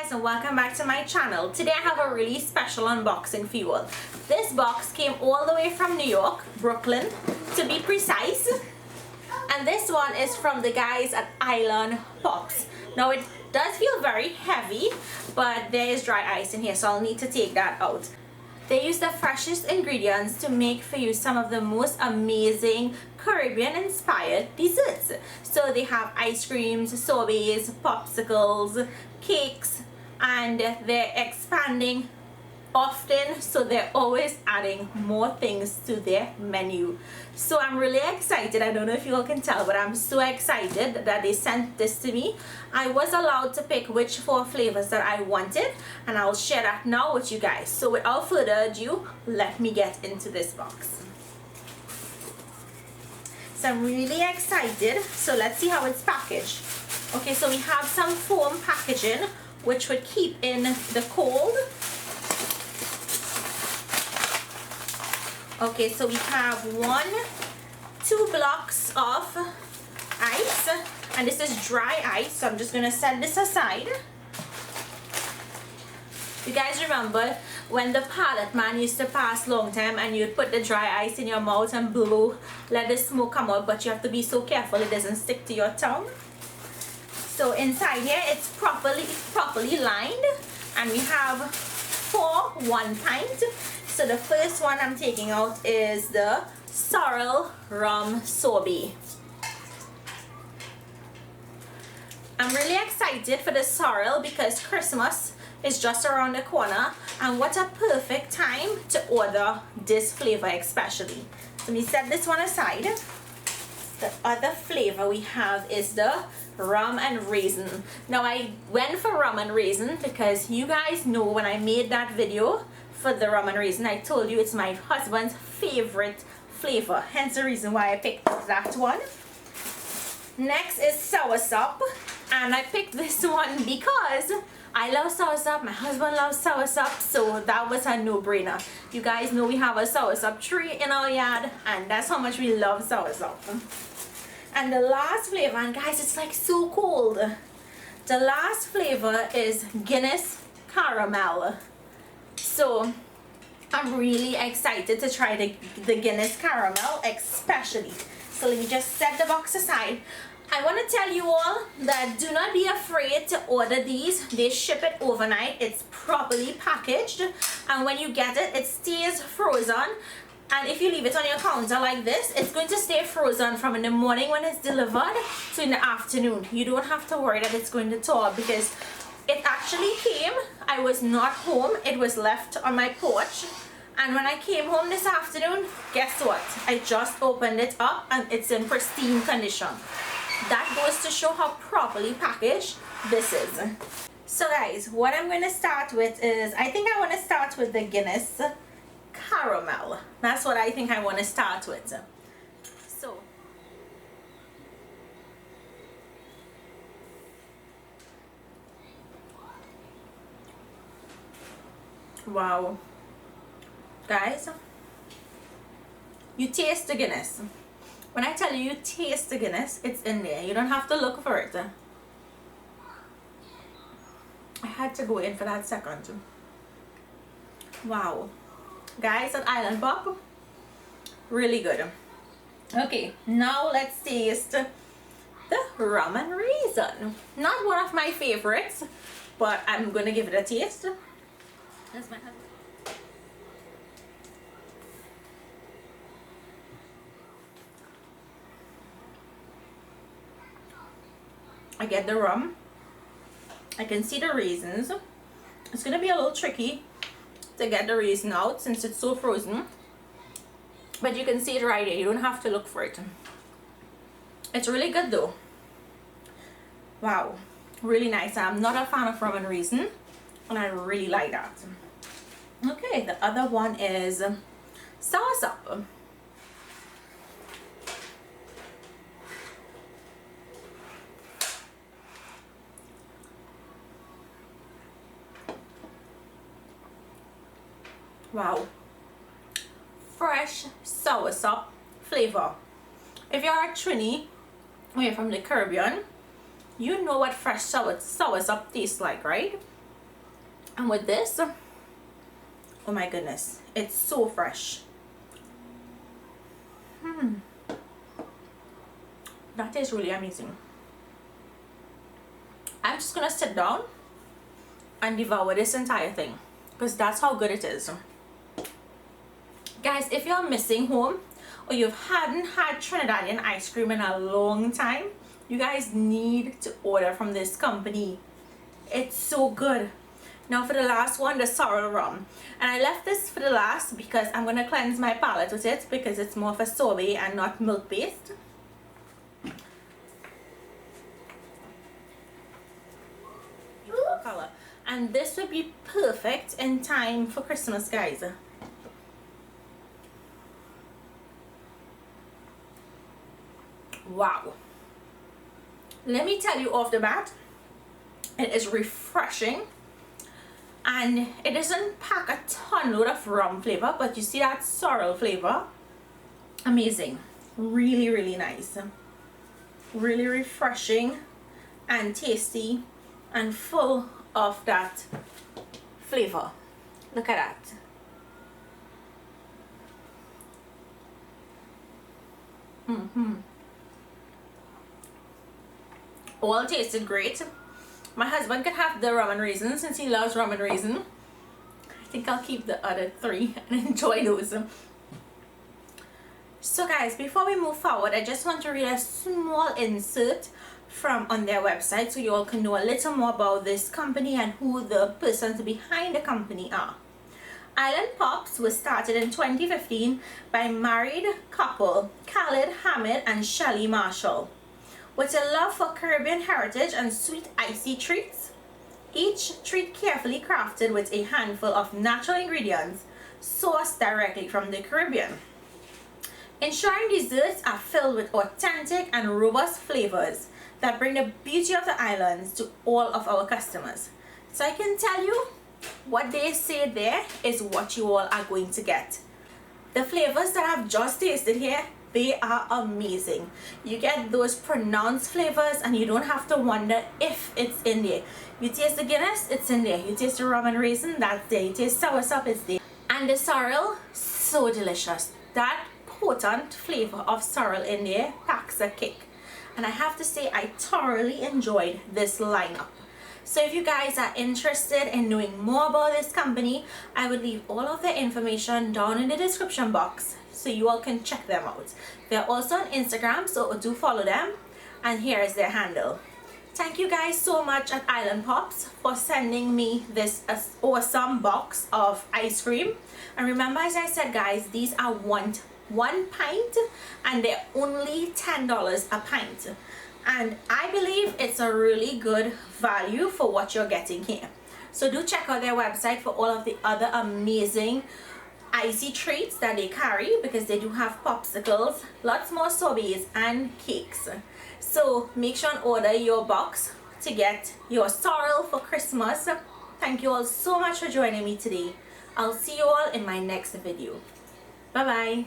guys, and welcome back to my channel. Today I have a really special unboxing for you all. This box came all the way from New York, Brooklyn to be precise, and this one is from the guys at Island Pops. Now it does feel very heavy, but there is dry ice in here, so I'll need to take that out. They use the freshest ingredients to make for you some of the most amazing Caribbean inspired desserts. So they have ice creams, sorbets, popsicles, cakes, and they're expanding often, so they're always adding more things to their menu. So I'm really excited. I don't know if you all can tell, but I'm so excited that they sent this to me. I was allowed to pick which 4 flavors that I wanted, and I'll share that now with you guys. So without further ado, let me get into this box. So I'm really excited. So let's see how it's packaged. Okay, so we have some foam packaging which would keep in the cold. Okay, so we have 2 blocks of ice, and this is dry ice, so I'm just gonna set this aside. You guys remember when the pallet man used to pass long time and you'd put the dry ice in your mouth and blow, let the smoke come out, but you have to be so careful it doesn't stick to your tongue. So inside here it's properly lined, and we have 4 1 pint. So the first one I'm taking out is the sorrel rum sorbet. I'm really excited for the sorrel because Christmas is just around the corner, and what a perfect time to order this flavor especially. So let me set this one aside. The other flavor we have is the rum and raisin. Now I went for rum and raisin because you guys know when I made that video for the rum and raisin, I told you it's my husband's favorite flavor, hence the reason why I picked that one. Next is soursop, and I picked this one because I love soursop, my husband loves soursop, so that was a no-brainer. You guys know we have a soursop tree in our yard, and that's how much we love soursop. And the last flavor, and guys, it's like so cold. The last flavor is Guinness caramel. So I'm really excited to try the Guinness caramel especially. So let me just set the box aside. I want to tell you all that do not be afraid to order these. They ship it overnight. It's properly packaged, and when you get it, it stays frozen. And if you leave it on your counter like this, it's going to stay frozen from in the morning when it's delivered to in the afternoon. You don't have to worry that it's going to thaw because it actually came, I was not home, it was left on my porch, and when I came home this afternoon, guess what? I just opened it up and it's in pristine condition. That goes to show how properly packaged this is. So guys, what I'm going to start with is, I think I want to start with the Guinness caramel. That's what I think I want to start with. So wow, guys, you taste the Guinness. When I tell you taste the Guinness, it's in there. You don't have to look for it. I had to go in for that second. Wow, guys, at Island Pop, really good. Okay, now let's taste the rum and raisin. Not one of my favorites, but I'm gonna give it a taste. That's my husband. I get the rum. I can see the raisins. It's gonna be a little tricky to get the raisin out since it's so frozen, but you can see it right here. You don't have to look for it. It's really good though. Wow, really nice. I'm not a fan of rum and raisin, and I really like that. Okay, the other one is soursop. Wow, fresh soursop flavor. If you're a Trini or you're from the Caribbean, you know what fresh soursop tastes like, right? And with this, oh my goodness, it's so fresh. That is really amazing. I'm just gonna sit down and devour this entire thing because that's how good it is. Guys, if you're missing home or you hadn't had Trinidadian ice cream in a long time, you guys need to order from this company. It's so good. Now for the last one, the sorrel rum. And I left this for the last because I'm going to cleanse my palate with it because it's more of a sorbet and not milk based. Beautiful color. And this would be perfect in time for Christmas, guys. Wow. Let me tell you off the bat, it is refreshing. And it doesn't pack a ton load of rum flavor, but you see that sorrel flavor. Amazing. Really, really nice. Really refreshing and tasty and full of that flavor. Look at that. All tasted great. My husband could have the rum and raisin since he loves rum and raisin. I think I'll keep the other 3 and enjoy those. So guys, before we move forward, I just want to read a small insert from on their website so you all can know a little more about this company and who the persons behind the company are. Island Pops was started in 2015 by married couple Khalid, Hamid and Shelly Marshall. With a love for Caribbean heritage and sweet icy treats, each treat carefully crafted with a handful of natural ingredients sourced directly from the Caribbean, ensuring desserts are filled with authentic and robust flavors that bring the beauty of the islands to all of our customers. So I can tell you, what they say there is what you all are going to get. The flavors that I've just tasted here, they are amazing. You get those pronounced flavors and you don't have to wonder if it's in there. You taste the Guinness, it's in there. You taste the rum and raisin, that's there. You taste soursop, it's there. And the sorrel, so delicious. That potent flavor of sorrel in there packs a kick. And I have to say, I thoroughly enjoyed this lineup. So if you guys are interested in knowing more about this company, I would leave all of the information down in the description box so you all can check them out. They're also on Instagram, so do follow them. And here is their handle. Thank you guys so much at Island Pops for sending me this awesome box of ice cream. And remember, as I said guys, these are one pint and they're only $10 a pint. And I believe it's a really good value for what you're getting here. So do check out their website for all of the other amazing icy treats that they carry, because they do have popsicles, lots more sorbets and cakes. So make sure and order your box to get your sorrel for Christmas. Thank you all so much for joining me today. I'll see you all in my next video. Bye bye.